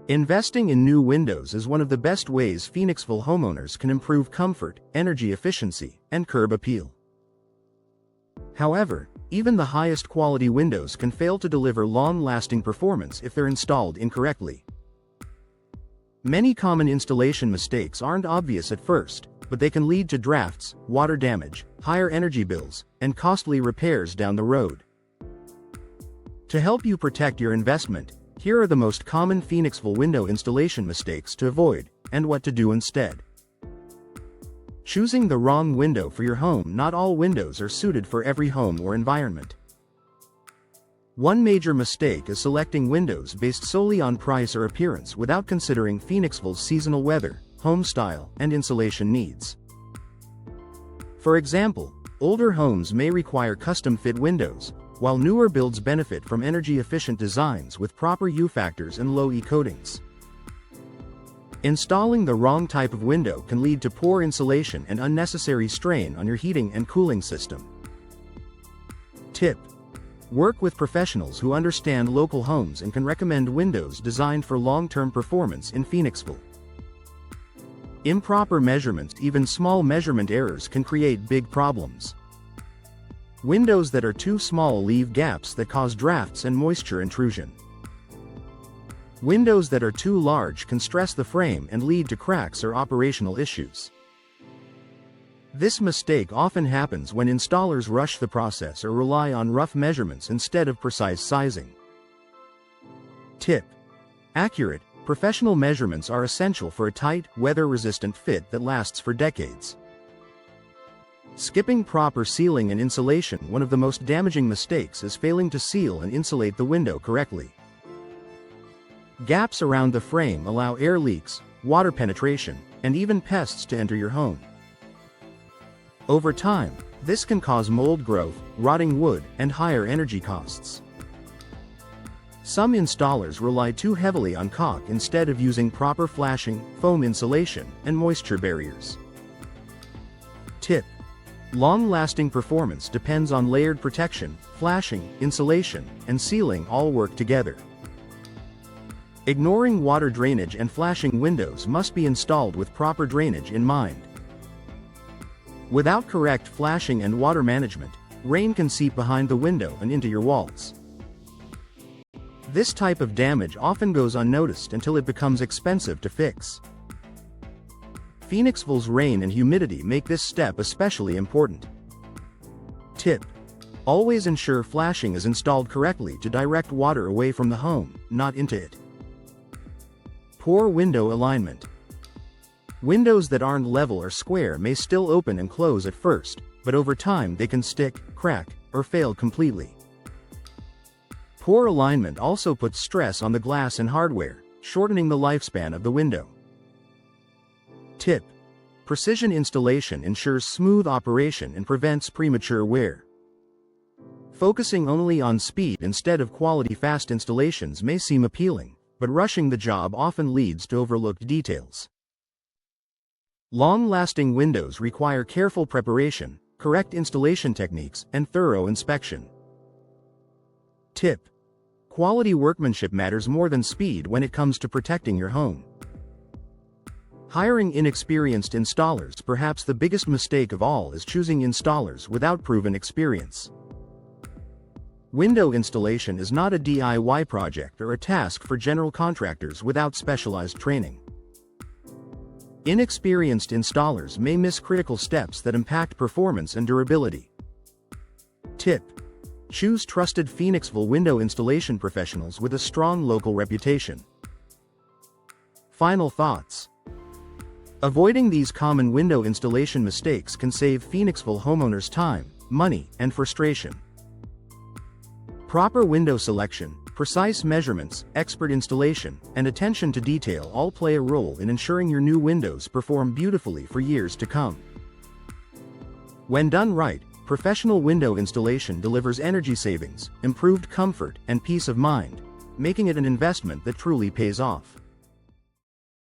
Investing in new windows is one of the best ways Phoenixville homeowners can improve comfort, energy efficiency, and curb appeal. However, even the highest quality windows can fail to deliver long-lasting performance if they're installed incorrectly. Many common installation mistakes aren't obvious at first, but they can lead to drafts, water damage, higher energy bills, and costly repairs down the road. To help you protect your investment, here are the most common Phoenixville window installation mistakes to avoid, and what to do instead. Choosing the wrong window for your home. Not all windows are suited for every home or environment. One major mistake is selecting windows based solely on price or appearance without considering Phoenixville's seasonal weather, home style, and insulation needs. For example, older homes may require custom-fit windows, while newer builds benefit from energy-efficient designs with proper U factors and low E coatings. Installing the wrong type of window can lead to poor insulation and unnecessary strain on your heating and cooling system. Tip: work with professionals who understand local homes and can recommend windows designed for long-term performance in Phoenixville. Improper measurements. Even small measurement errors can create big problems. Windows that are too small leave gaps that cause drafts and moisture intrusion. Windows that are too large can stress the frame and lead to cracks or operational issues. This mistake often happens when installers rush the process or rely on rough measurements instead of precise sizing. Tip: accurate, professional measurements are essential for a tight, weather-resistant fit that lasts for decades. Skipping proper sealing and insulation. One of the most damaging mistakes is failing to seal and insulate the window correctly. Gaps around the frame allow air leaks, water penetration, and even pests to enter your home. Over time, this can cause mold growth, rotting wood, and higher energy costs. Some installers rely too heavily on caulk instead of using proper flashing, foam insulation, and moisture barriers. Tip: long-lasting performance depends on layered protection. Flashing, insulation, and sealing all work together. Ignoring water drainage and flashing. Windows must be installed with proper drainage in mind. Without correct flashing and water management, rain can seep behind the window and into your walls. This type of damage often goes unnoticed until it becomes expensive to fix. Phoenixville's rain and humidity make this step especially important. Tip: always ensure flashing is installed correctly to direct water away from the home, not into it. Poor window alignment. Windows that aren't level or square may still open and close at first, but over time they can stick, crack, or fail completely. Poor alignment also puts stress on the glass and hardware, shortening the lifespan of the window. Tip: precision installation ensures smooth operation and prevents premature wear. Focusing only on speed instead of quality. Fast installations may seem appealing, but rushing the job often leads to overlooked details. Long-lasting windows require careful preparation, correct installation techniques, and thorough inspection. Tip: quality workmanship matters more than speed when it comes to protecting your home. Hiring inexperienced installers. Perhaps the biggest mistake of all is choosing installers without proven experience. Window installation is not a DIY project or a task for general contractors without specialized training. Inexperienced installers may miss critical steps that impact performance and durability. Tip: choose trusted Phoenixville window installation professionals with a strong local reputation. Final thoughts: avoiding these common window installation mistakes can save Phoenixville homeowners time, money, and frustration. Proper window selection, precise measurements, expert installation, and attention to detail all play a role in ensuring your new windows perform beautifully for years to come. When done right, professional window installation delivers energy savings, improved comfort, and peace of mind, making it an investment that truly pays off.